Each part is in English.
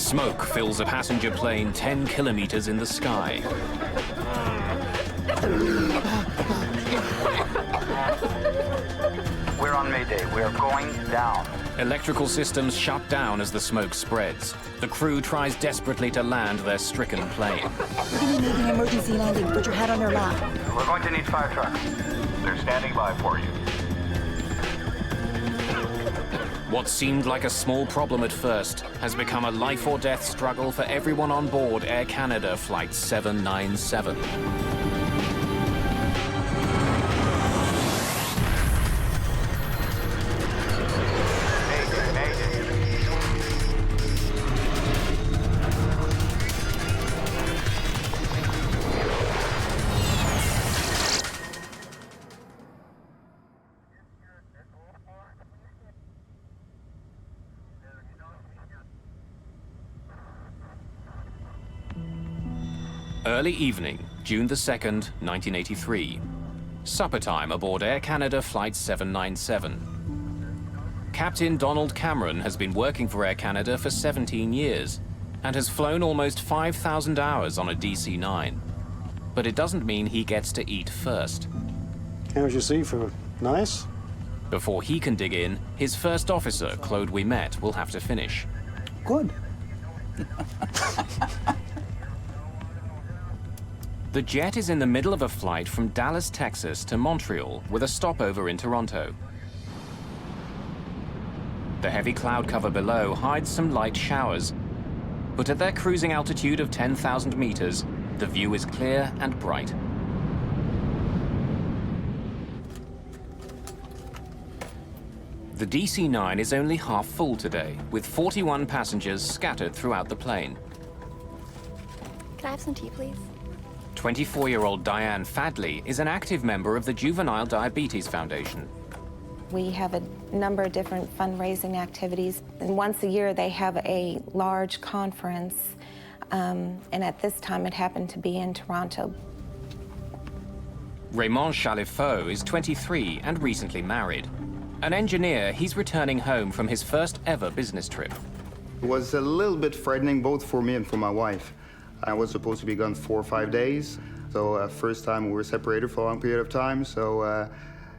Smoke fills a passenger plane 10 kilometers in the sky. We're on Mayday. We are going down. Electrical systems shut down as the smoke spreads. The crew tries desperately to land their stricken plane. We're gonna need an emergency landing. Put your hat on your lap. We're going to need fire trucks. They're standing by for you. What seemed like a small problem at first has become a life-or-death struggle for everyone on board Air Canada Flight 797. Early evening, June the 2nd, 1983. Supper time aboard Air Canada Flight 797. Captain Donald Cameron has been working for Air Canada for 17 years and has flown almost 5,000 hours on a DC-9. But it doesn't mean he gets to eat first. How's your seafood? Nice? Before he can dig in, his first officer, Claude Ouimet, will have to finish. Good. The jet is in the middle of a flight from Dallas, Texas to Montreal with a stopover in Toronto. The heavy cloud cover below hides some light showers, but at their cruising altitude of 10,000 meters, the view is clear and bright. The DC-9 is only half full today, with 41 passengers scattered throughout the plane. Can I have some tea, please? 24-year-old Diane Fadley is an active member of the Juvenile Diabetes Foundation. We have a number of different fundraising activities, and once a year they have a large conference, and at this time it happened to be in Toronto. Raymond Chalifaux is 23 and recently married. An engineer, he's returning home from his first ever business trip. It was a little bit frightening both for me and for my wife. I was supposed to be gone 4 or 5 days, so first time we were separated for a long period of time, so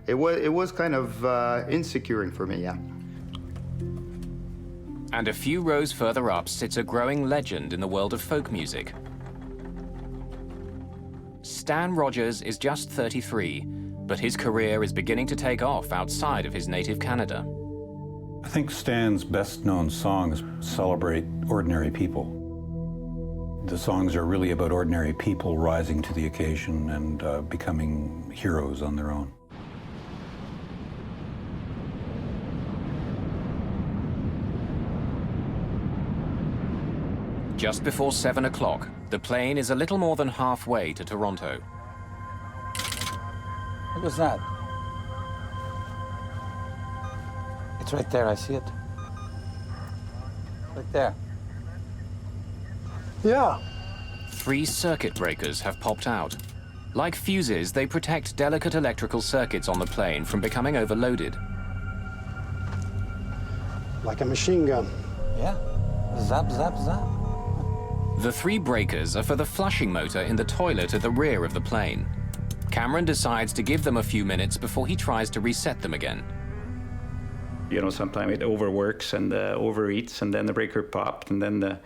it was kind of insecuring for me, yeah. And a few rows further up sits a growing legend in the world of folk music. Stan Rogers is just 33, but his career is beginning to take off outside of his native Canada. I think Stan's best-known songs celebrate ordinary people. The songs are really about ordinary people rising to the occasion and becoming heroes on their own. Just before 7 o'clock, the plane is a little more than halfway to Toronto. What was that? It's right there, I see it. Right there. Yeah. 3 circuit breakers have popped out. Like fuses, they protect delicate electrical circuits on the plane from becoming overloaded. Like a machine gun. Yeah. Zap, zap, zap. The 3 breakers are for the flushing motor in the toilet at the rear of the plane. Cameron decides to give them a few minutes before he tries to reset them again. You know, sometimes it overworks and overeats, and then the breaker popped, and then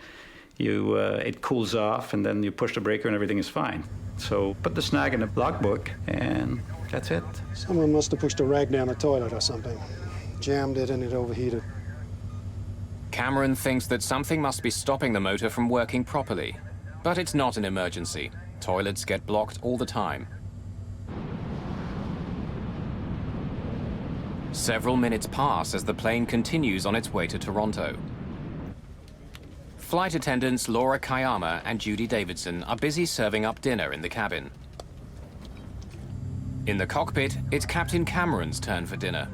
it cools off, and then you push the breaker and everything is fine. So put the snag in the logbook, and that's it. Someone must have pushed a rag down the toilet or something. Jammed it and it overheated. Cameron thinks that something must be stopping the motor from working properly. But it's not an emergency. Toilets get blocked all the time. Several minutes pass as the plane continues on its way to Toronto. Flight attendants Laura Kayama and Judy Davidson are busy serving up dinner in the cabin. In the cockpit, it's Captain Cameron's turn for dinner.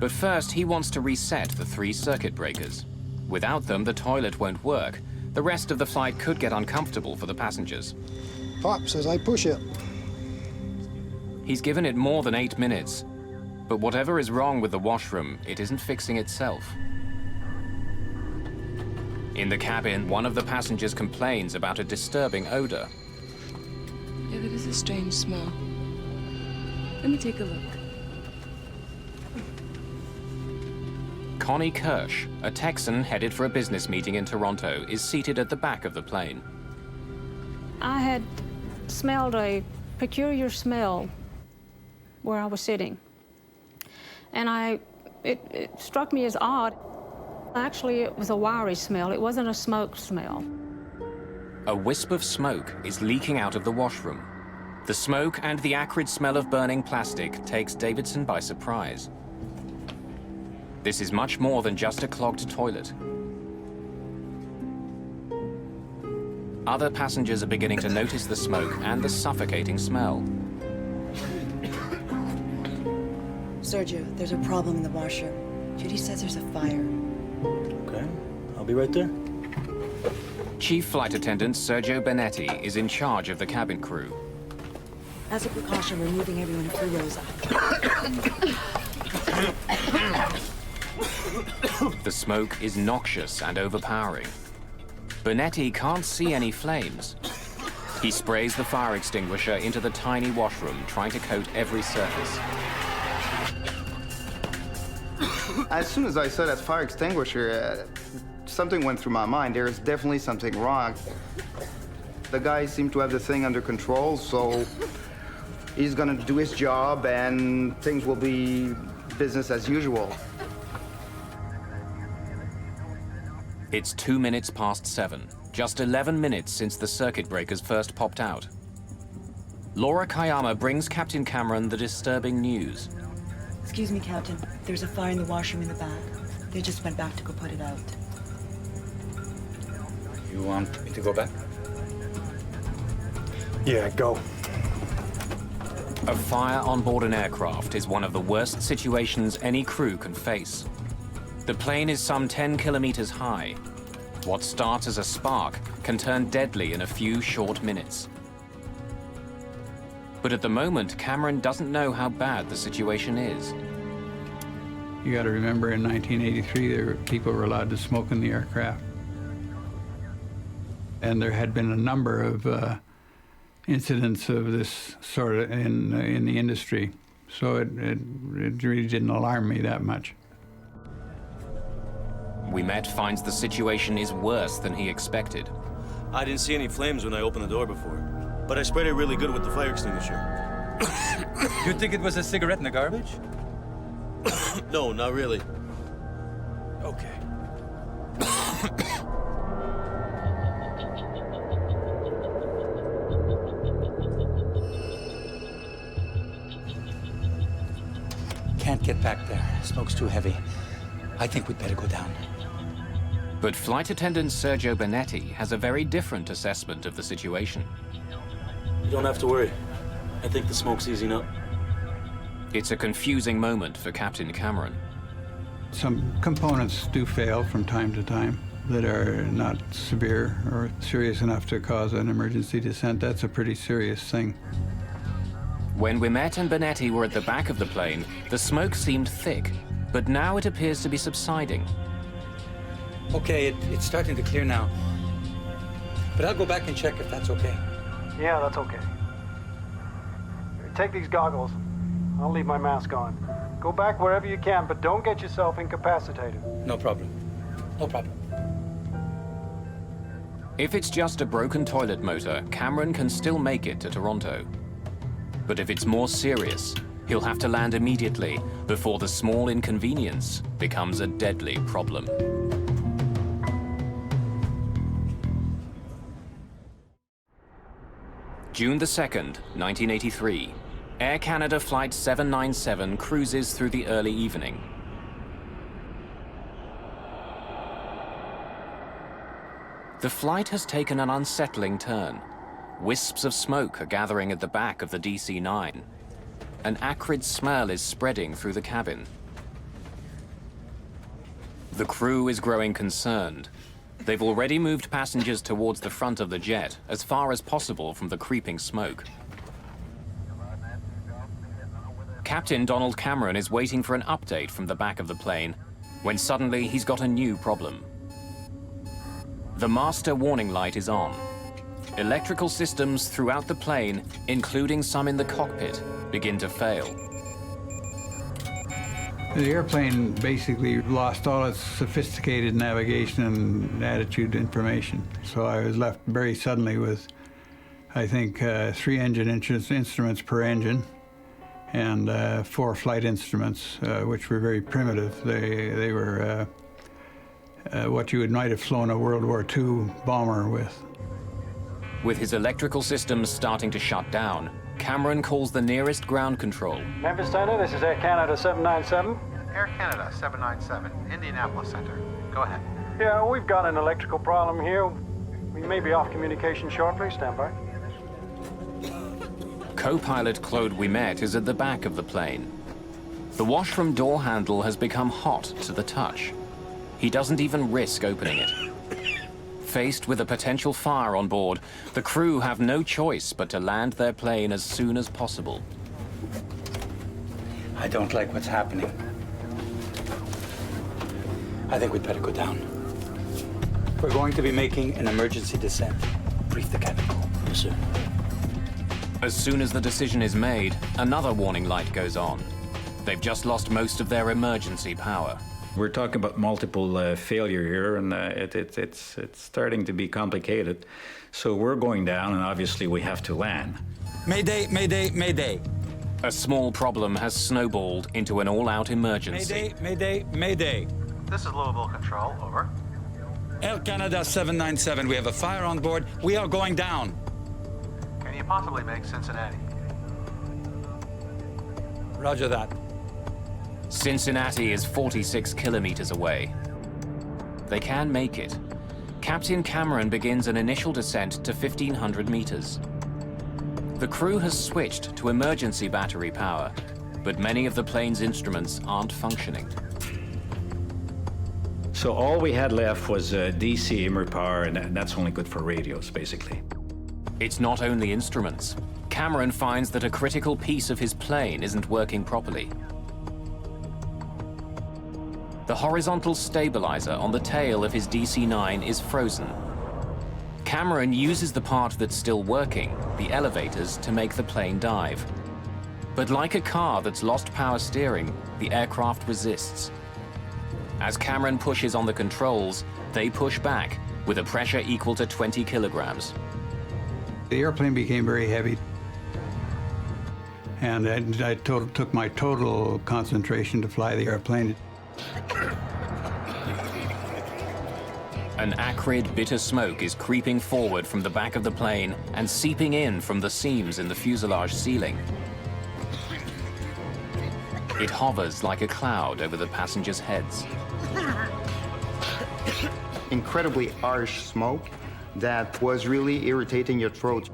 But first, he wants to reset the 3 circuit breakers. Without them, the toilet won't work. The rest of the flight could get uncomfortable for the passengers. Pop says I push it. He's given it more than 8 minutes. But whatever is wrong with the washroom, it isn't fixing itself. In the cabin, one of the passengers complains about a disturbing odor. Yeah, that is a strange smell. Let me take a look. Connie Kirsch, a Texan headed for a business meeting in Toronto, is seated at the back of the plane. I had smelled a peculiar smell where I was sitting. And it struck me as odd. Actually, it was a wiry smell. It wasn't a smoke smell. A wisp of smoke is leaking out of the washroom. The smoke and the acrid smell of burning plastic takes Davidson by surprise. This is much more than just a clogged toilet. Other passengers are beginning to notice the smoke and the suffocating smell. Sergio, there's a problem in the washer. Judy says there's a fire. Okay, I'll be right there. Chief Flight Attendant Sergio Benetti is in charge of the cabin crew. As a precaution, we're moving everyone to Rosa. The smoke is noxious and overpowering. Benetti can't see any flames. He sprays the fire extinguisher into the tiny washroom, trying to coat every surface. As soon as I saw that fire extinguisher, something went through my mind. There is definitely something wrong. The guy seemed to have the thing under control, so he's gonna do his job and things will be business as usual. It's 2 minutes past 7, just 11 minutes since the circuit breakers first popped out. Laura Kayama brings Captain Cameron the disturbing news. Excuse me, Captain. There's a fire in the washroom in the back. They just went back to go put it out. You want me to go back? Yeah, go. A fire on board an aircraft is one of the worst situations any crew can face. The plane is some 10 kilometers high. What starts as a spark can turn deadly in a few short minutes. But at the moment, Cameron doesn't know how bad the situation is. You got to remember, in 1983, people were allowed to smoke in the aircraft. And there had been a number of incidents of this sort in the industry. So it really didn't alarm me that much. Ouimet finds the situation is worse than he expected. I didn't see any flames when I opened the door before, but I sprayed it really good with the fire extinguisher. You think it was a cigarette in the garbage? No, not really. Okay. Can't get back there. Smoke's too heavy. I think we'd better go down. But Flight Attendant Sergio Benetti has a very different assessment of the situation. You don't have to worry. I think the smoke's easing up. It's a confusing moment for Captain Cameron. Some components do fail from time to time that are not severe or serious enough to cause an emergency descent. That's a pretty serious thing. When Ouimet and Benetti were at the back of the plane, the smoke seemed thick, but now it appears to be subsiding. Okay, it's starting to clear now. But I'll go back and check if that's okay. Yeah, that's okay. Take these goggles. I'll leave my mask on. Go back wherever you can, but don't get yourself incapacitated. No problem. No problem. If it's just a broken toilet motor, Cameron can still make it to Toronto. But if it's more serious, he'll have to land immediately before the small inconvenience becomes a deadly problem. June the 2nd, 1983. Air Canada Flight 797 cruises through the early evening. The flight has taken an unsettling turn. Wisps of smoke are gathering at the back of the DC-9. An acrid smell is spreading through the cabin. The crew is growing concerned. They've already moved passengers towards the front of the jet, as far as possible from the creeping smoke. Captain Donald Cameron is waiting for an update from the back of the plane, when suddenly he's got a new problem. The master warning light is on. Electrical systems throughout the plane, including some in the cockpit, begin to fail. The airplane basically lost all its sophisticated navigation and attitude information. So I was left very suddenly with, I think, 3 engine instruments per engine and 4 flight instruments, which were very primitive. They were what you might have flown a World War II bomber with. With his electrical systems starting to shut down, Cameron calls the nearest ground control. Memphis Center, this is Air Canada 797. Air Canada 797, Indianapolis Center. Go ahead. Yeah, we've got an electrical problem here. We may be off communication shortly. Stand by. Co-pilot Claude Ouimet is at the back of the plane. The washroom door handle has become hot to the touch. He doesn't even risk opening it. Faced with a potential fire on board, the crew have no choice but to land their plane as soon as possible. I don't like what's happening. I think we'd better go down. We're going to be making an emergency descent. Brief the cabin crew. Yes, sir. As soon as the decision is made, another warning light goes on. They've just lost most of their emergency power. We're talking about multiple failure here, and it's starting to be complicated. So we're going down, and obviously we have to land. Mayday, mayday, mayday. A small problem has snowballed into an all-out emergency. Mayday, mayday, mayday. This is Louisville Control, over. Air Canada 797, we have a fire on board. We are going down. Can you possibly make Cincinnati? Roger that. Cincinnati is 46 kilometers away. They can make it. Captain Cameron begins an initial descent to 1,500 meters. The crew has switched to emergency battery power, but many of the plane's instruments aren't functioning. So all we had left was DC immer power, and that's only good for radios, basically. It's not only instruments. Cameron finds that a critical piece of his plane isn't working properly. The horizontal stabilizer on the tail of his DC-9 is frozen. Cameron uses the part that's still working, the elevators, to make the plane dive. But like a car that's lost power steering, the aircraft resists. As Cameron pushes on the controls, they push back with a pressure equal to 20 kilograms. The airplane became very heavy, and I took my total concentration to fly the airplane. An acrid, bitter smoke is creeping forward from the back of the plane and seeping in from the seams in the fuselage ceiling. It hovers like a cloud over the passengers' heads. Incredibly harsh smoke that was really irritating your throat.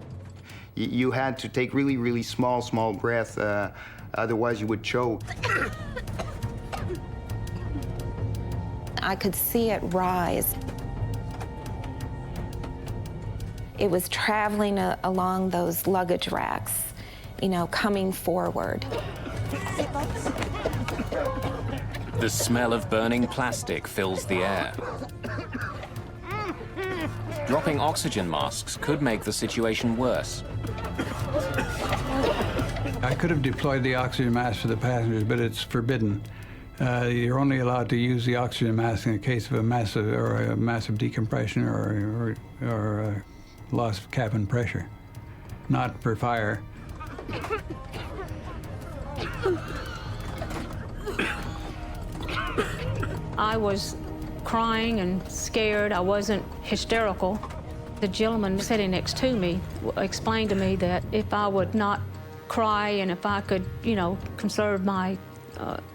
You had to take really, really small breaths, otherwise you would choke. I could see it rise. It was traveling along those luggage racks, you know, coming forward. The smell of burning plastic fills the air. Dropping oxygen masks could make the situation worse. I could have deployed the oxygen mask for the passengers, but it's forbidden. You're only allowed to use the oxygen mask in the case of a massive decompression or loss of cabin pressure, not for fire. I was crying and scared. I wasn't hysterical. The gentleman sitting next to me explained to me that if I would not cry and if I could, you know, conserve my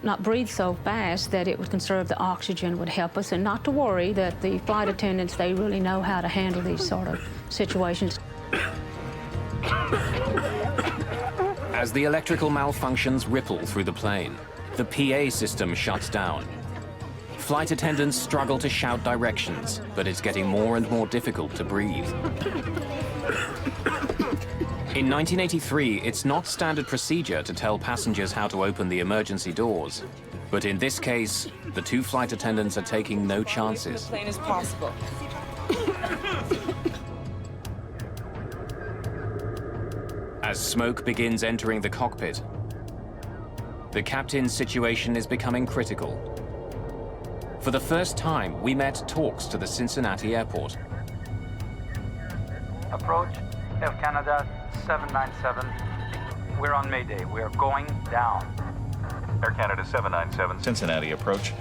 not breathe so fast, that it would conserve the oxygen, would help us, and not to worry, that the flight attendants, they really know how to handle these sort of situations. As the electrical malfunctions ripple through the plane, the PA system shuts down. Flight attendants struggle to shout directions, but it's getting more and more difficult to breathe. In 1983, it's not standard procedure to tell passengers how to open the emergency doors. But in this case, the two flight attendants are taking no chances. Plain as possible. As smoke begins entering the cockpit, the captain's situation is becoming critical. For the first time, we met talks to the Cincinnati airport. Approach, Air Canada 797. We're on Mayday. We are going down. Air Canada 797, Cincinnati approach.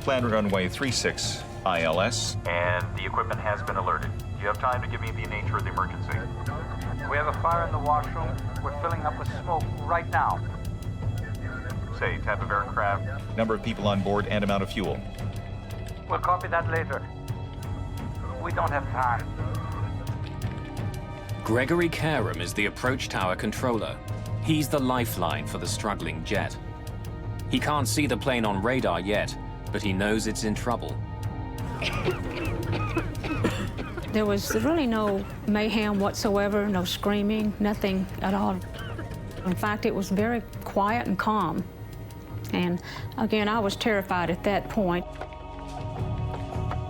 Plan runway 36 ILS. And the equipment has been alerted. You have time to give me the nature of the emergency. We have a fire in the washroom. We're filling up with smoke right now. Say, type of aircraft, number of people on board, and amount of fuel. We'll copy that later. We don't have time. Gregory Karam is the approach tower controller. He's the lifeline for the struggling jet. He can't see the plane on radar yet, but he knows it's in trouble. There was really no mayhem whatsoever, no screaming, nothing at all. In fact, it was very quiet and calm. And again, I was terrified at that point.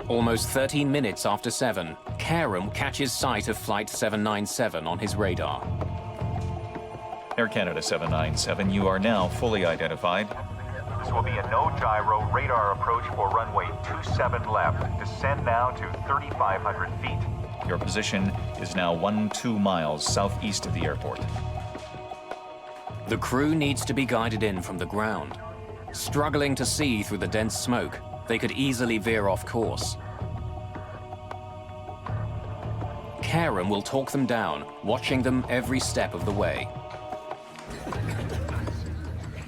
Almost 13 minutes after 7, Karam catches sight of Flight 797 on his radar. Air Canada 797, you are now fully identified. This will be a no-gyro radar approach for runway 27 left. Descend now to 3,500 feet. Your position is now 12 miles southeast of the airport. The crew needs to be guided in from the ground. Struggling to see through the dense smoke, they could easily veer off course. Karam will talk them down, watching them every step of the way.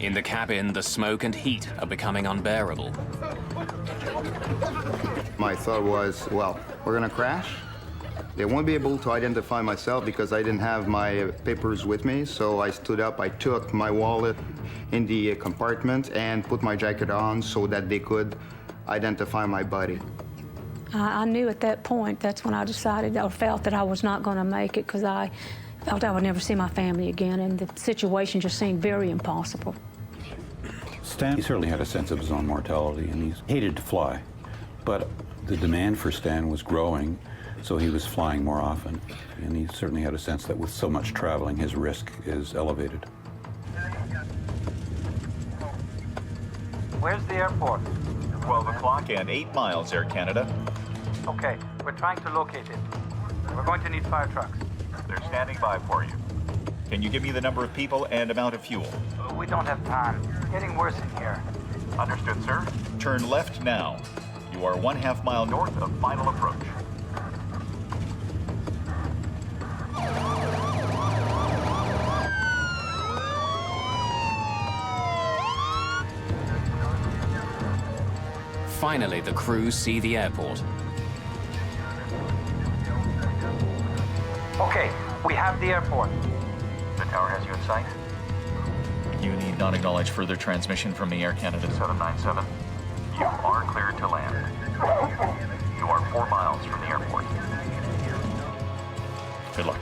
In the cabin, the smoke and heat are becoming unbearable. My thought was, well, we're gonna crash. They won't be able to identify myself because I didn't have my papers with me, so I stood up, I took my wallet in the compartment and put my jacket on so that they could identify my body. I knew at that point, that's when I decided or felt that I was not going to make it because I felt I would never see my family again, and the situation just seemed very impossible. Stan, he certainly had a sense of his own mortality, and he hated to fly. But the demand for Stan was growing, so he was flying more often. And he certainly had a sense that with so much traveling, his risk is elevated. Where's the airport? 12 o'clock and 8 miles, Air Canada. Okay, we're trying to locate it. We're going to need fire trucks. They're standing by for you. Can you give me the number of people and amount of fuel? We don't have time. Getting worse in here. Understood, sir. Turn left now. You are 1/2 mile north of final approach. Finally, the crew see the airport. Okay, we have the airport. The tower has you in sight. You need not acknowledge further transmission from the Air Canada 797. You are cleared to land. You are 4 miles from the airport. Good luck.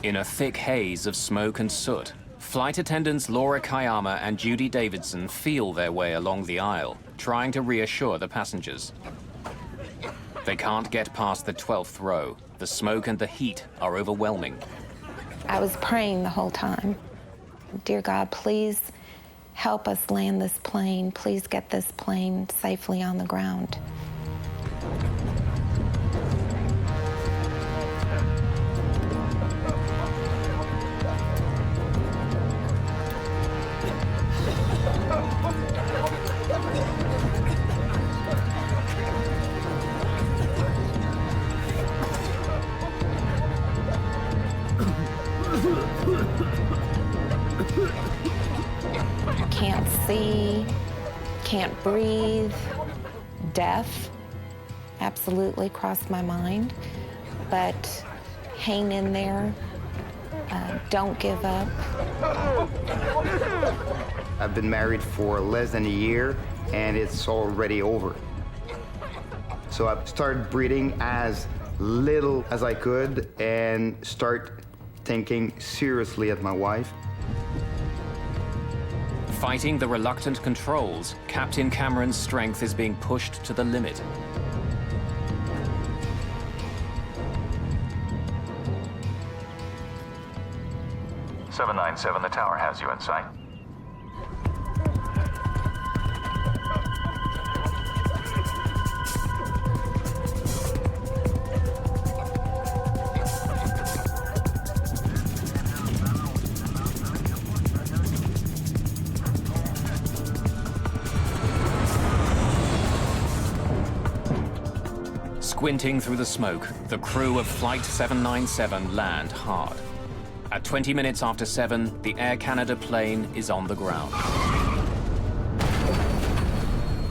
In a thick haze of smoke and soot, flight attendants Laura Kayama and Judy Davidson feel their way along the aisle, trying to reassure the passengers. They can't get past the 12th row. The smoke and the heat are overwhelming. I was praying the whole time. Dear God, please help us land this plane. Please get this plane safely on the ground. Can't see, can't breathe, death absolutely crossed my mind, but hang in there, don't give up. I've been married for less than a year and it's already over. So I started breathing as little as I could and start thinking seriously at my wife. Fighting the reluctant controls, Captain Cameron's strength is being pushed to the limit. 797, the tower has you in sight. Squinting through the smoke, the crew of Flight 797 land hard. At 20 minutes after 7, the Air Canada plane is on the ground.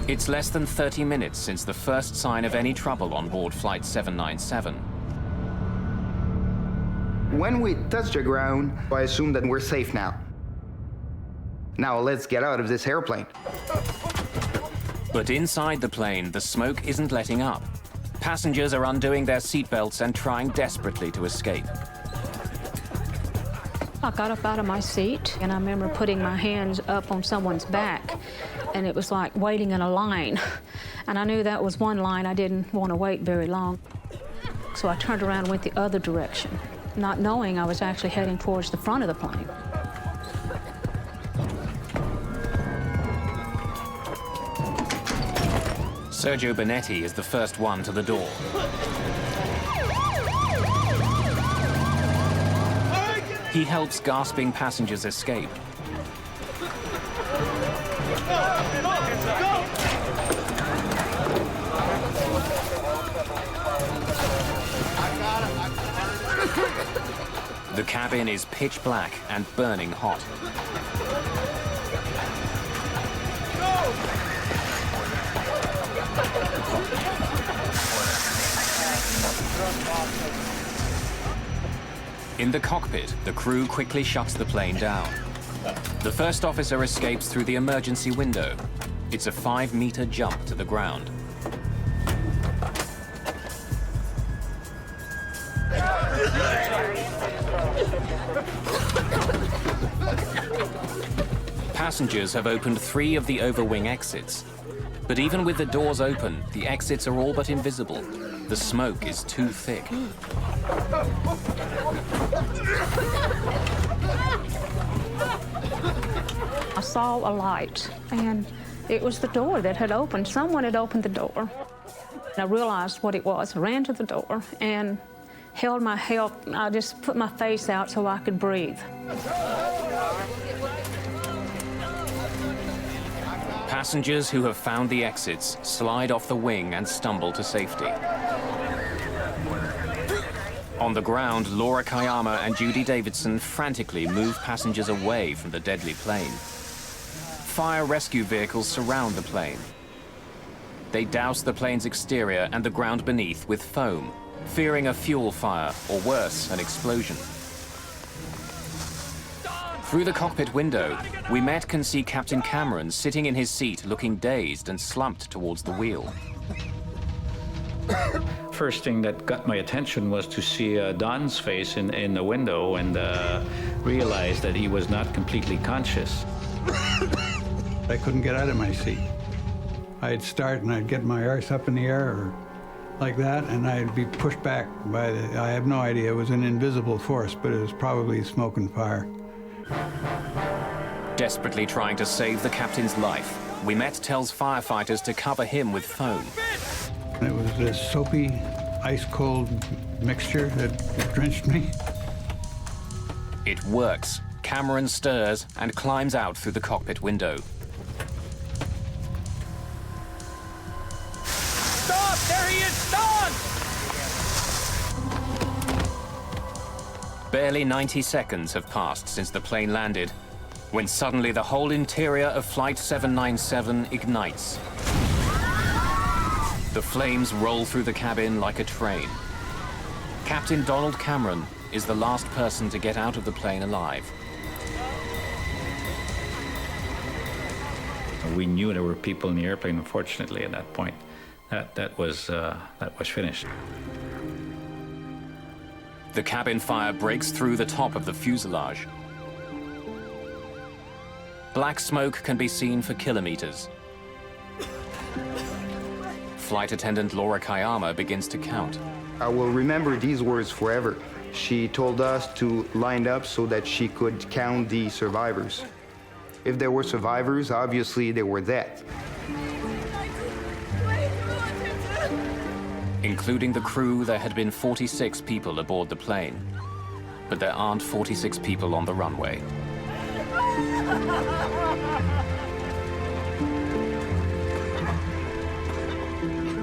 It's less than 30 minutes since the first sign of any trouble on board Flight 797. When we touch the ground, I assume that we're safe now. Now let's get out of this airplane. But inside the plane, the smoke isn't letting up. Passengers are undoing their seatbelts and trying desperately to escape. I got up out of my seat, and I remember putting my hands up on someone's back, and it was like waiting in a line. And I knew that was one line. I didn't want to wait very long. So I turned around and went the other direction, not knowing I was actually heading towards the front of the plane. Sergio Bonetti is the first one to the door. He helps gasping passengers escape. The cabin is pitch black and burning hot. In the cockpit, the crew quickly shuts the plane down. The first officer escapes through the emergency window. It's a 5-meter jump to the ground. Passengers have opened 3 of the overwing exits. But even with the doors open, the exits are all but invisible. The smoke is too thick. I saw a light, and it was the door that had opened. Someone had opened the door. I realized what it was. I ran to the door and held my help. I just put my face out so I could breathe. Passengers who have found the exits slide off the wing and stumble to safety. On the ground, Laura Kayama and Judy Davidson frantically move passengers away from the deadly plane. Fire rescue vehicles surround the plane. They douse the plane's exterior and the ground beneath with foam, fearing a fuel fire or worse, an explosion. Through the cockpit window, we can see Captain Cameron sitting in his seat looking dazed and slumped towards the wheel. First thing that got my attention was to see Don's face in the window and realize that he was not completely conscious. I couldn't get out of my seat. I'd start and I'd get my arse up in the air or like that, and I'd be pushed back by I have no idea, it was an invisible force, but it was probably smoke and fire. Desperately trying to save the captain's life, Wimet tells firefighters to cover him with foam. It was this soapy, ice-cold mixture that drenched me. It works. Cameron stirs and climbs out through the cockpit window. Stop! There he is! Stop! Barely 90 seconds have passed since the plane landed, when suddenly the whole interior of Flight 797 ignites. The flames roll through the cabin like a train. Captain Donald Cameron is the last person to get out of the plane alive. We knew there were people in the airplane, unfortunately, at that point. That was finished. The cabin fire breaks through the top of the fuselage. Black smoke can be seen for kilometers. Flight attendant Laura Kayama begins to count. I will remember these words forever. She told us to line up so that she could count the survivors. If there were survivors, obviously they were dead. Including the crew, there had been 46 people aboard the plane. But there aren't 46 people on the runway.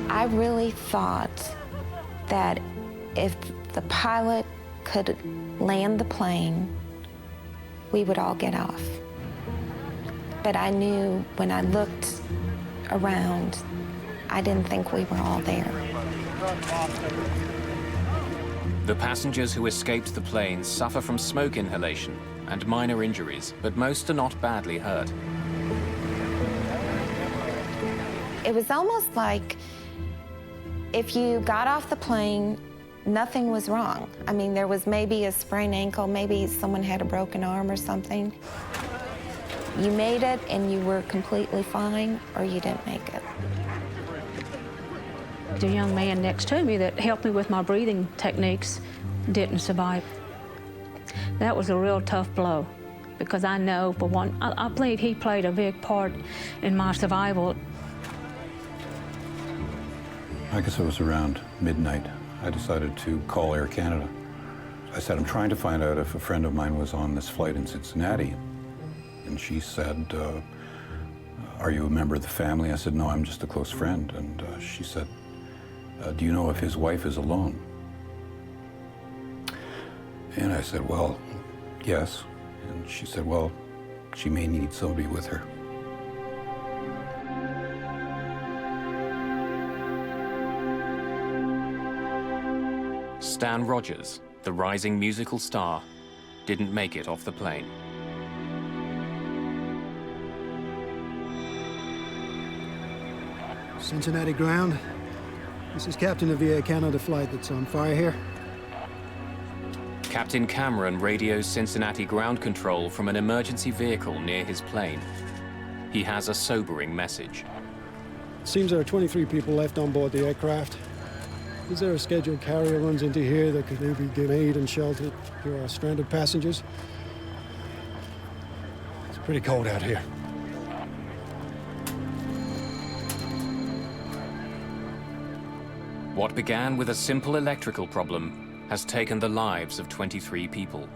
I really thought that if the pilot could land the plane, we would all get off. But I knew when I looked around, I didn't think we were all there. The passengers who escaped the plane suffer from smoke inhalation and minor injuries, but most are not badly hurt. It was almost like if you got off the plane, nothing was wrong. I mean, there was maybe a sprained ankle, maybe someone had a broken arm or something. You made it and you were completely fine, or you didn't make it. The young man next to me that helped me with my breathing techniques didn't survive. That was a real tough blow, because I know, for one, I believe he played a big part in my survival. I guess it was around midnight. I decided to call Air Canada. I said, I'm trying to find out if a friend of mine was on this flight in Cincinnati. And she said, are you a member of the family? I said, no, I'm just a close friend. And she said, do you know if his wife is alone? And I said, well, yes. And she said, well, she may need somebody with her. Stan Rogers, the rising musical star, didn't make it off the plane. Cincinnati ground. This is captain of the Air Canada flight that's on fire here. Captain Cameron radios Cincinnati ground control from an emergency vehicle near his plane. He has a sobering message. It seems there are 23 people left on board the aircraft. Is there a scheduled carrier runs into here that could maybe give aid and shelter to our stranded passengers? It's pretty cold out here. What began with a simple electrical problem has taken the lives of 23 people.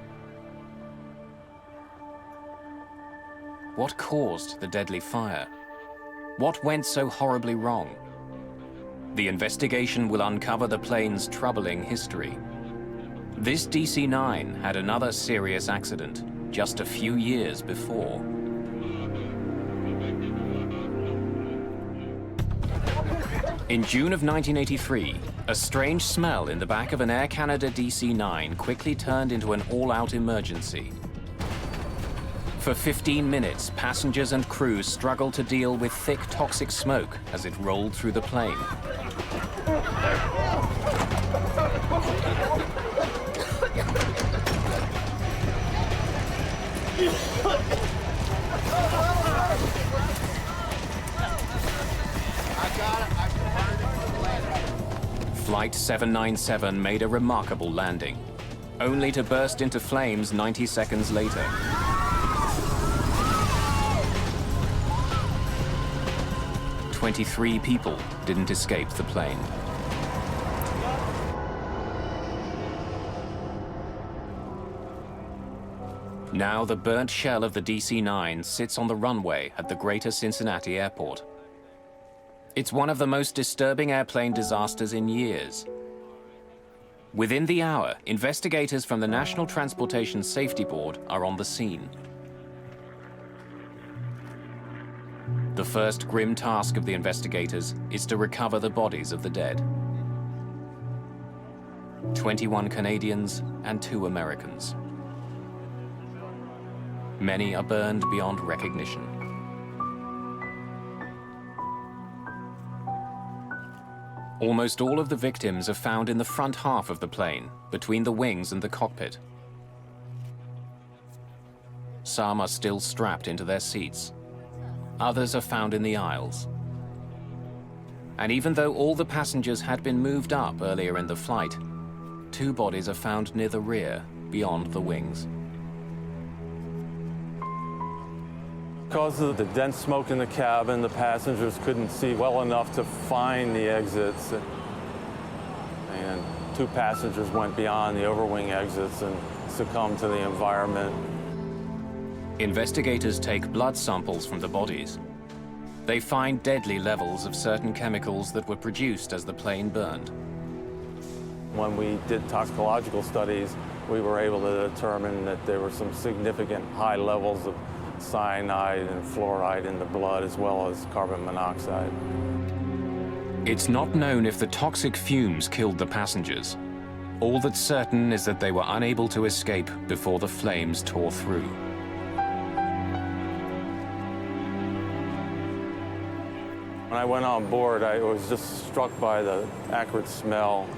What caused the deadly fire? What went so horribly wrong? The investigation will uncover the plane's troubling history. This DC-9 had another serious accident just a few years before. In June of 1983, a strange smell in the back of an Air Canada DC-9 quickly turned into an all-out emergency. For 15 minutes, passengers and crew struggled to deal with thick, toxic smoke as it rolled through the plane. Flight 797 made a remarkable landing, only to burst into flames 90 seconds later. "23 people didn't escape the plane. Now the burnt shell of the DC-9 sits on the runway at the Greater Cincinnati Airport. It's one of the most disturbing airplane disasters in years. Within the hour, investigators from the National Transportation Safety Board are on the scene. The first grim task of the investigators is to recover the bodies of the dead. 21 Canadians and 2 Americans. Many are burned beyond recognition. Almost all of the victims are found in the front half of the plane, between the wings and the cockpit. Some are still strapped into their seats. Others are found in the aisles. And even though all the passengers had been moved up earlier in the flight, 2 bodies are found near the rear, beyond the wings. Because of the dense smoke in the cabin, the passengers couldn't see well enough to find the exits. And 2 passengers went beyond the overwing exits and succumbed to the environment. Investigators take blood samples from the bodies. They find deadly levels of certain chemicals that were produced as the plane burned. When we did toxicological studies, we were able to determine that there were some significant high levels of cyanide and fluoride in the blood, as well as carbon monoxide. It's not known if the toxic fumes killed the passengers. All that's certain is that they were unable to escape before the flames tore through. When I went on board, I was just struck by the acrid smell.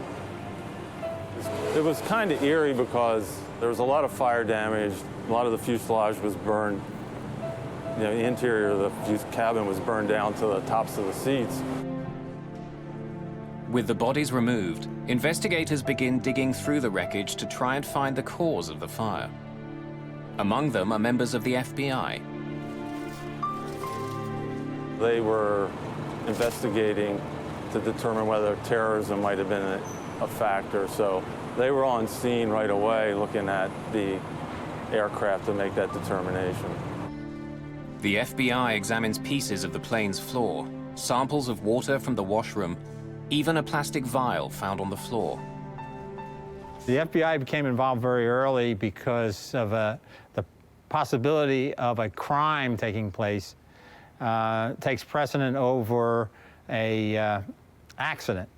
It was kind of eerie because there was a lot of fire damage. A lot of the fuselage was burned. You know, the interior of the cabin was burned down to the tops of the seats. With the bodies removed, investigators begin digging through the wreckage to try and find the cause of the fire. Among them are members of the FBI. They were investigating to determine whether terrorism might have been a factor, so they were on scene right away looking at the aircraft to make that determination. The FBI examines pieces of the plane's floor, samples of water from the washroom, even a plastic vial found on the floor. The FBI became involved very early because of the possibility of a crime taking place takes precedent over a accident.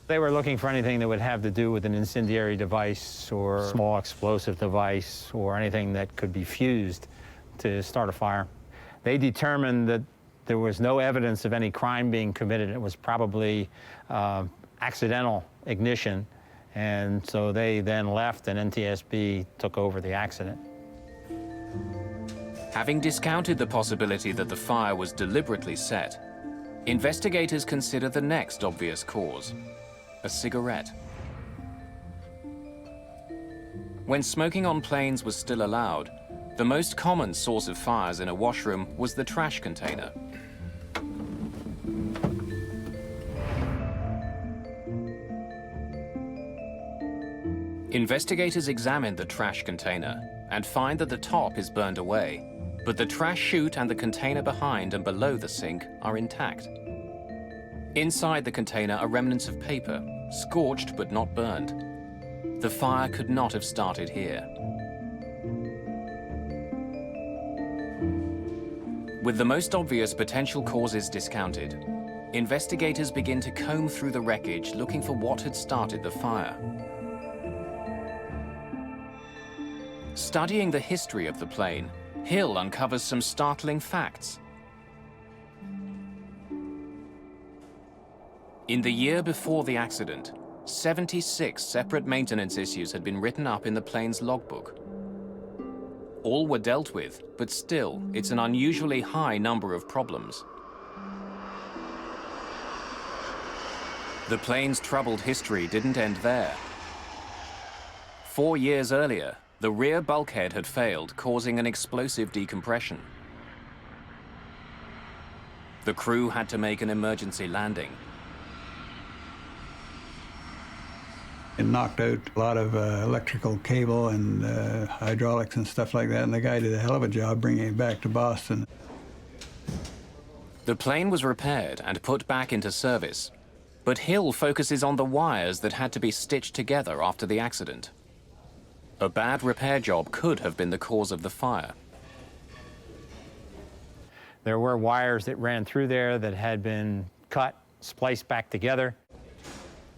They were looking for anything that would have to do with an incendiary device or a small explosive device or anything that could be fused to start a fire. They determined that there was no evidence of any crime being committed. It was probably accidental ignition, and so they then left and NTSB took over the accident. Having discounted the possibility that the fire was deliberately set, investigators consider the next obvious cause: a cigarette. When smoking on planes was still allowed, the most common source of fires in a washroom was the trash container. Investigators examine the trash container and find that the top is burned away, but the trash chute and the container behind and below the sink are intact. Inside the container are remnants of paper, scorched but not burned. The fire could not have started here. With the most obvious potential causes discounted, investigators begin to comb through the wreckage looking for what had started the fire. Studying the history of the plane, Hill uncovers some startling facts. In the year before the accident, 76 separate maintenance issues had been written up in the plane's logbook. All were dealt with, but still, it's an unusually high number of problems. The plane's troubled history didn't end there. 4 years earlier, the rear bulkhead had failed, causing an explosive decompression. The crew had to make an emergency landing. It knocked out a lot of electrical cable and hydraulics and stuff like that, and the guy did a hell of a job bringing it back to Boston. The plane was repaired and put back into service, but Hill focuses on the wires that had to be stitched together after the accident. A bad repair job could have been the cause of the fire. There were wires that ran through there that had been cut, spliced back together.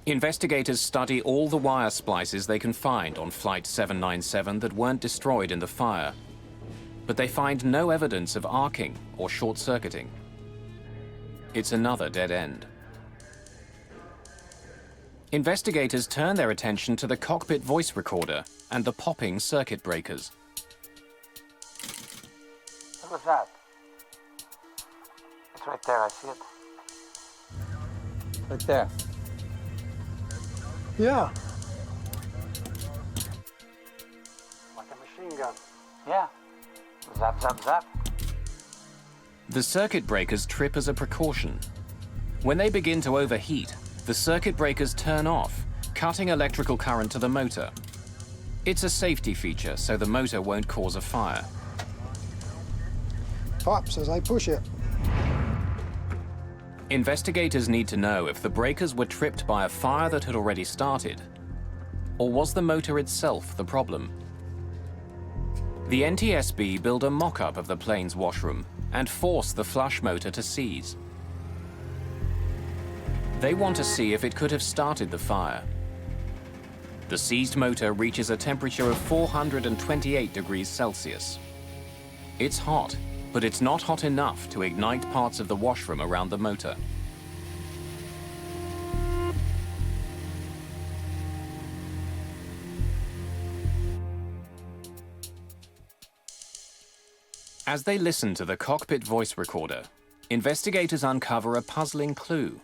Investigators study all the wire splices they can find on Flight 797 that weren't destroyed in the fire, but they find no evidence of arcing or short-circuiting. It's another dead end. Investigators turn their attention to the cockpit voice recorder and the popping circuit breakers. What was that? It's right there, I see it. Right there. Yeah. Like a machine gun. Yeah. Zap, zap, zap. The circuit breakers trip as a precaution. When they begin to overheat, the circuit breakers turn off, cutting electrical current to the motor. It's a safety feature, so the motor won't cause a fire. Pops as I push it. Investigators need to know if the breakers were tripped by a fire that had already started, or was the motor itself the problem? The NTSB build a mock-up of the plane's washroom and force the flush motor to seize. They want to see if it could have started the fire. The seized motor reaches a temperature of 428 degrees Celsius. It's hot, but it's not hot enough to ignite parts of the washroom around the motor. As they listen to the cockpit voice recorder, investigators uncover a puzzling clue.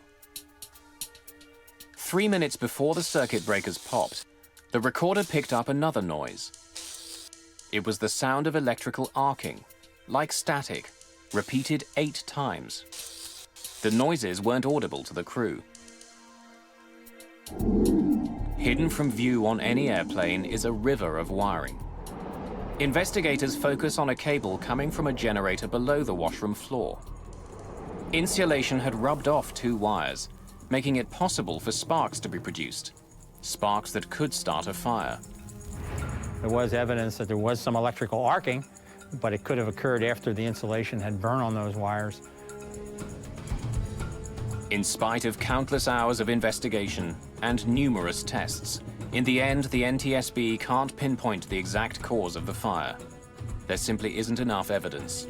3 minutes before the circuit breakers popped, the recorder picked up another noise. It was the sound of electrical arcing, like static, repeated 8 times. The noises weren't audible to the crew. Hidden from view on any airplane is a river of wiring. Investigators focus on a cable coming from a generator below the washroom floor. Insulation had rubbed off 2 wires, making it possible for sparks to be produced, sparks that could start a fire. There was evidence that there was some electrical arcing, but it could have occurred after the insulation had burned on those wires. In spite of countless hours of investigation and numerous tests, in the end, the NTSB can't pinpoint the exact cause of the fire. There simply isn't enough evidence.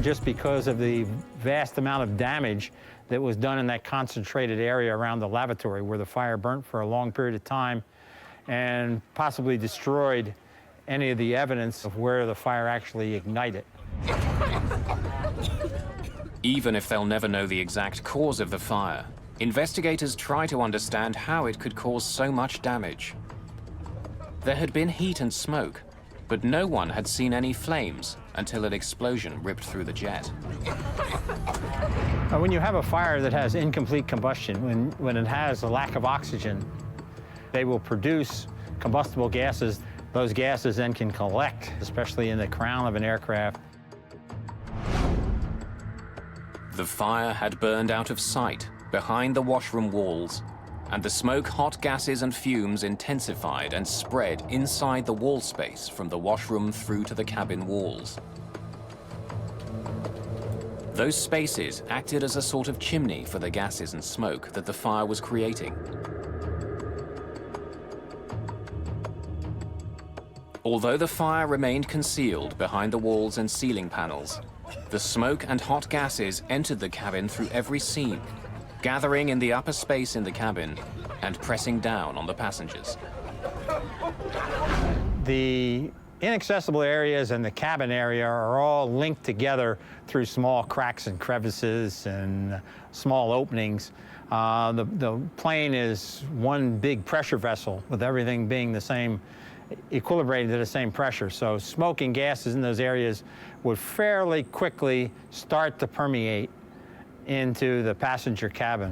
Just because of the vast amount of damage that was done in that concentrated area around the lavatory where the fire burnt for a long period of time and possibly destroyed any of the evidence of where the fire actually ignited. Even if they'll never know the exact cause of the fire, investigators try to understand how it could cause so much damage. There had been heat and smoke, but no one had seen any flames until an explosion ripped through the jet. When you have a fire that has incomplete combustion, when it has a lack of oxygen, they will produce combustible gases. Those gases then can collect, especially in the crown of an aircraft. The fire had burned out of sight behind the washroom walls, and the smoke, hot gases and fumes intensified and spread inside the wall space from the washroom through to the cabin walls. Those spaces acted as a sort of chimney for the gases and smoke that the fire was creating. Although the fire remained concealed behind the walls and ceiling panels, the smoke and hot gases entered the cabin through every seam, gathering in the upper space in the cabin and pressing down on the passengers. The inaccessible areas and the cabin area are all linked together through small cracks and crevices and small openings. The plane is one big pressure vessel with everything being the same, equilibrated to the same pressure. So smoke and gases in those areas would fairly quickly start to permeate into the passenger cabin.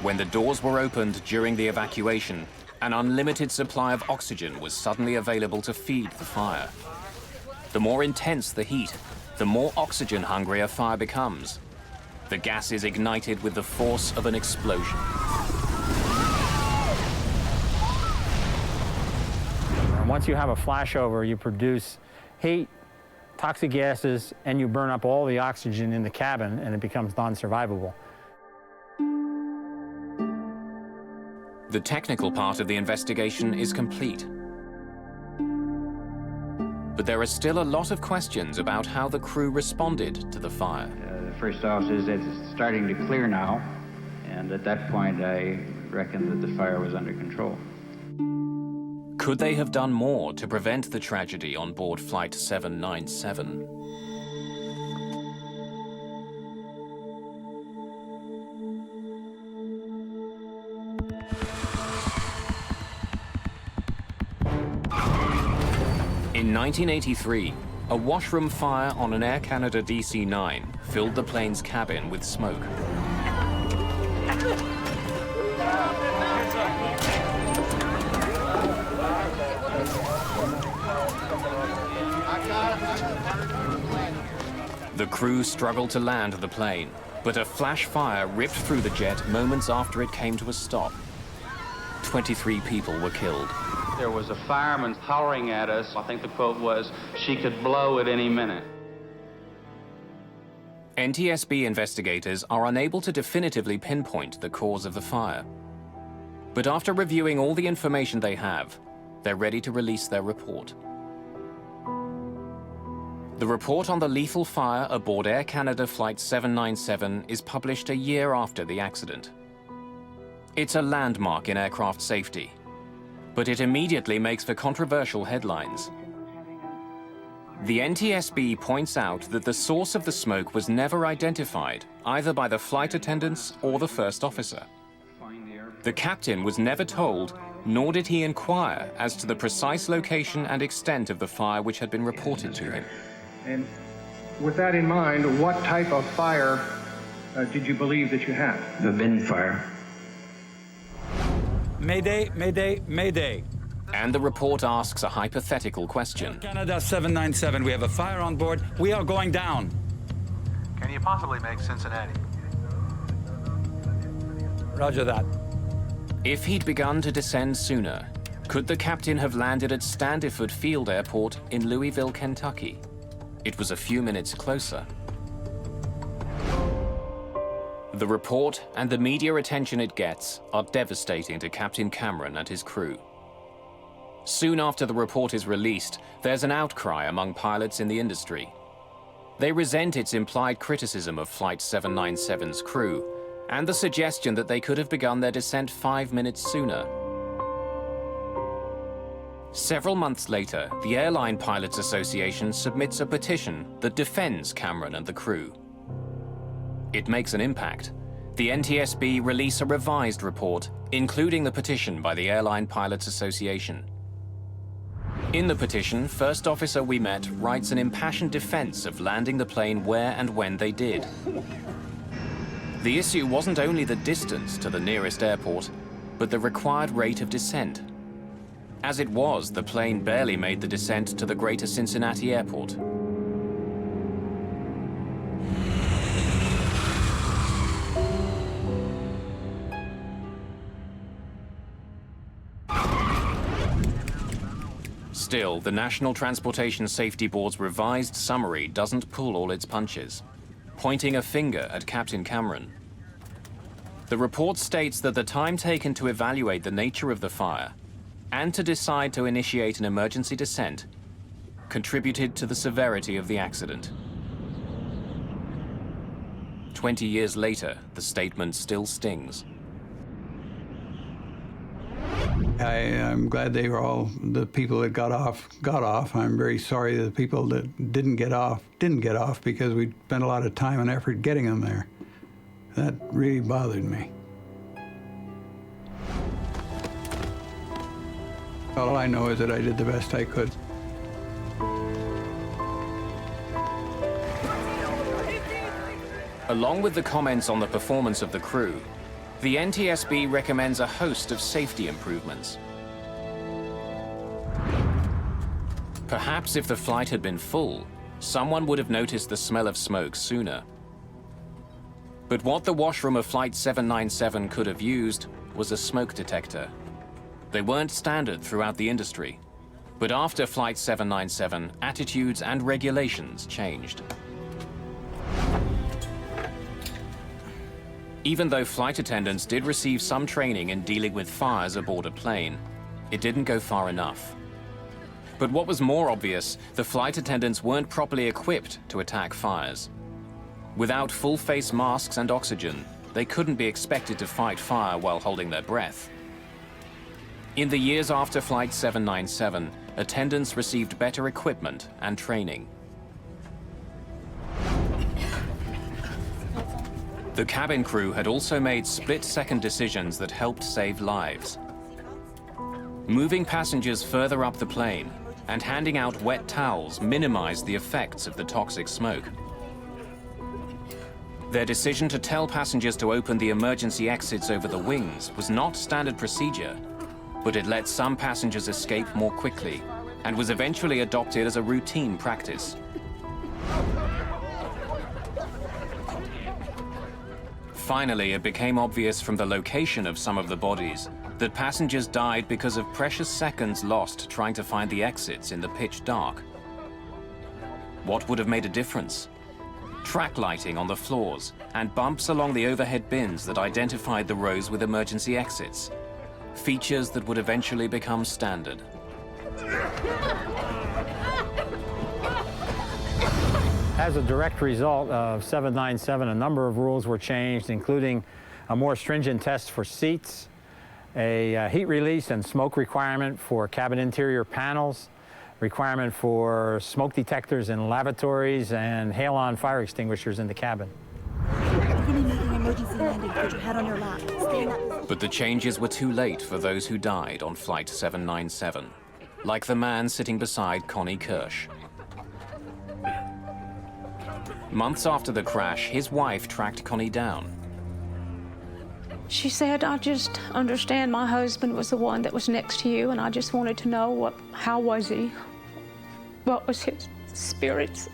When the doors were opened during the evacuation, an unlimited supply of oxygen was suddenly available to feed the fire. The more intense the heat, the more oxygen hungry a fire becomes. The gas is ignited with the force of an explosion. Once you have a flashover, you produce heat, toxic gases, and you burn up all the oxygen in the cabin, and it becomes non-survivable. The technical part of the investigation is complete. But there are still a lot of questions about how the crew responded to the fire. The first off says that it's starting to clear now, and at that point I reckon that the fire was under control. Could they have done more to prevent the tragedy on board Flight 797? In 1983, a washroom fire on an Air Canada DC-9 filled the plane's cabin with smoke. The crew struggled to land the plane, but a flash fire ripped through the jet moments after it came to a stop. 23 people were killed. There was a fireman hollering at us. I think the quote was, "She could blow at any minute." NTSB investigators are unable to definitively pinpoint the cause of the fire. But after reviewing all the information they have, they're ready to release their report. The report on the lethal fire aboard Air Canada Flight 797 is published a year after the accident. It's a landmark in aircraft safety, but it immediately makes for controversial headlines. The NTSB points out that the source of the smoke was never identified, either by the flight attendants or the first officer. The captain was never told, nor did he inquire as to the precise location and extent of the fire which had been reported to him. And with that in mind, what type of fire did you believe that you had? The bin fire. Mayday, Mayday, Mayday. And the report asks a hypothetical question. Canada 797, we have a fire on board. We are going down. Can you possibly make Cincinnati? Roger that. If he'd begun to descend sooner, could the captain have landed at Standiford Field Airport in Louisville, Kentucky? It was a few minutes closer. The report and the media attention it gets are devastating to Captain Cameron and his crew. Soon after the report is released, there's an outcry among pilots in the industry. They resent its implied criticism of Flight 797's crew and the suggestion that they could have begun their descent 5 minutes sooner. Several months later, the Airline Pilots Association submits a petition that defends Cameron and the crew. It makes an impact. The NTSB release a revised report, including the petition by the Airline Pilots Association. In the petition, First Officer we met writes an impassioned defense of landing the plane where and when they did. The issue wasn't only the distance to the nearest airport, but the required rate of descent. As it was, the plane barely made the descent to the Greater Cincinnati Airport. Still, the National Transportation Safety Board's revised summary doesn't pull all its punches, pointing a finger at Captain Cameron. The report states that the time taken to evaluate the nature of the fire and to decide to initiate an emergency descent contributed to the severity of the accident. 20 years later, the statement still stings. I'm glad they were all, the people that got off. I'm very sorry that the people that didn't get off because we spent a lot of time and effort getting them there. That really bothered me. All I know is that I did the best I could. Along with the comments on the performance of the crew, the NTSB recommends a host of safety improvements. Perhaps if the flight had been full, someone would have noticed the smell of smoke sooner. But what the washroom of Flight 797 could have used was a smoke detector. They weren't standard throughout the industry, but after Flight 797, attitudes and regulations changed. Even though flight attendants did receive some training in dealing with fires aboard a plane, it didn't go far enough. But what was more obvious, the flight attendants weren't properly equipped to attack fires. Without full face masks and oxygen, they couldn't be expected to fight fire while holding their breath. In the years after Flight 797, attendants received better equipment and training. The cabin crew had also made split-second decisions that helped save lives. Moving passengers further up the plane and handing out wet towels minimized the effects of the toxic smoke. Their decision to tell passengers to open the emergency exits over the wings was not standard procedure, but it let some passengers escape more quickly and was eventually adopted as a routine practice. Finally, it became obvious from the location of some of the bodies that passengers died because of precious seconds lost trying to find the exits in the pitch dark. What would have made a difference? Track lighting on the floors and bumps along the overhead bins that identified the rows with emergency exits. Features that would eventually become standard. As a direct result of 797, a number of rules were changed, including a more stringent test for seats, a heat release and smoke requirement for cabin interior panels, requirement for smoke detectors in lavatories, and halon fire extinguishers in the cabin. Emergency landing. Put your head on your lap. Stay in that. But the changes were too late for those who died on Flight 797, like the man sitting beside Connie Kirsch. Months after the crash, his wife tracked Connie down. She said, I just understand my husband was the one that was next to you, and I just wanted to know how was he? What was his spirits?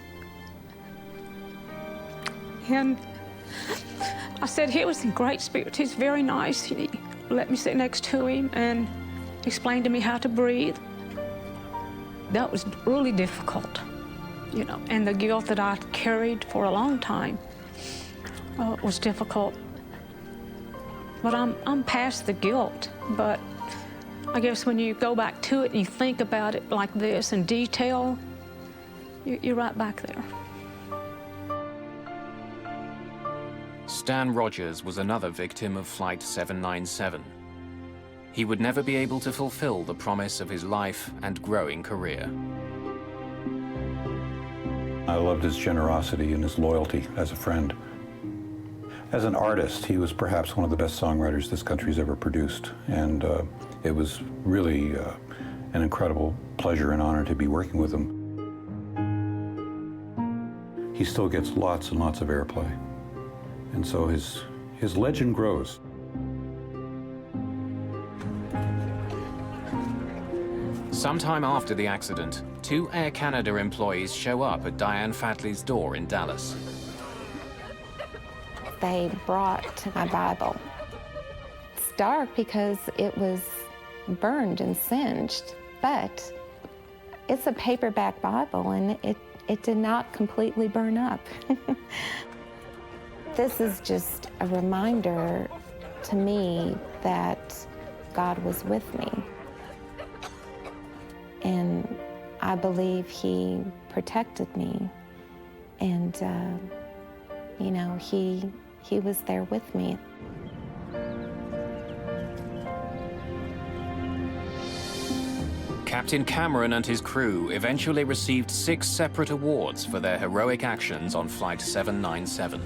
And I said, he was in great spirits. He's very nice. He let me sit next to him and explained to me how to breathe. That was really difficult, you know, and the guilt that I carried for a long time was difficult. But I'm past the guilt, but I guess when you go back to it and you think about it like this in detail, you're right back there. Stan Rogers was another victim of Flight 797. He would never be able to fulfill the promise of his life and growing career. I loved his generosity and his loyalty as a friend. As an artist, he was perhaps one of the best songwriters this country's ever produced, and it was really an incredible pleasure and honor to be working with him. He still gets lots and lots of airplay, and so his legend grows. Sometime after the accident, 2 Air Canada employees show up at Diane Fatley's door in Dallas. They brought my Bible. It's dark because it was burned and singed, but it's a paperback Bible, and it did not completely burn up. This is just a reminder to me that God was with me. And I believe he protected me, and you know, he was there with me. Captain Cameron and his crew eventually received 6 separate awards for their heroic actions on Flight 797,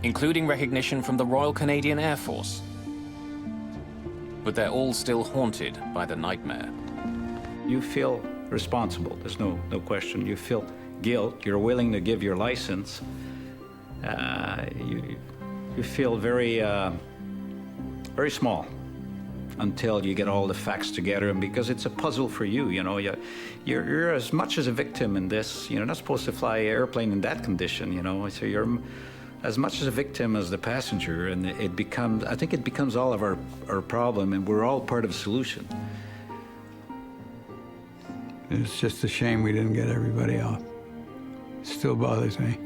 including recognition from the Royal Canadian Air Force. But they're all still haunted by the nightmare. You feel responsible, there's no question. You feel guilt, you're willing to give your license. You feel very, very small until you get all the facts together, and because it's a puzzle for you, you know, you're as much as a victim in this. You're not supposed to fly an airplane in that condition, you know, so you're as much as a victim as the passenger, and I think it becomes all of our problem, and we're all part of the solution. It's just a shame we didn't get everybody off. It still bothers me.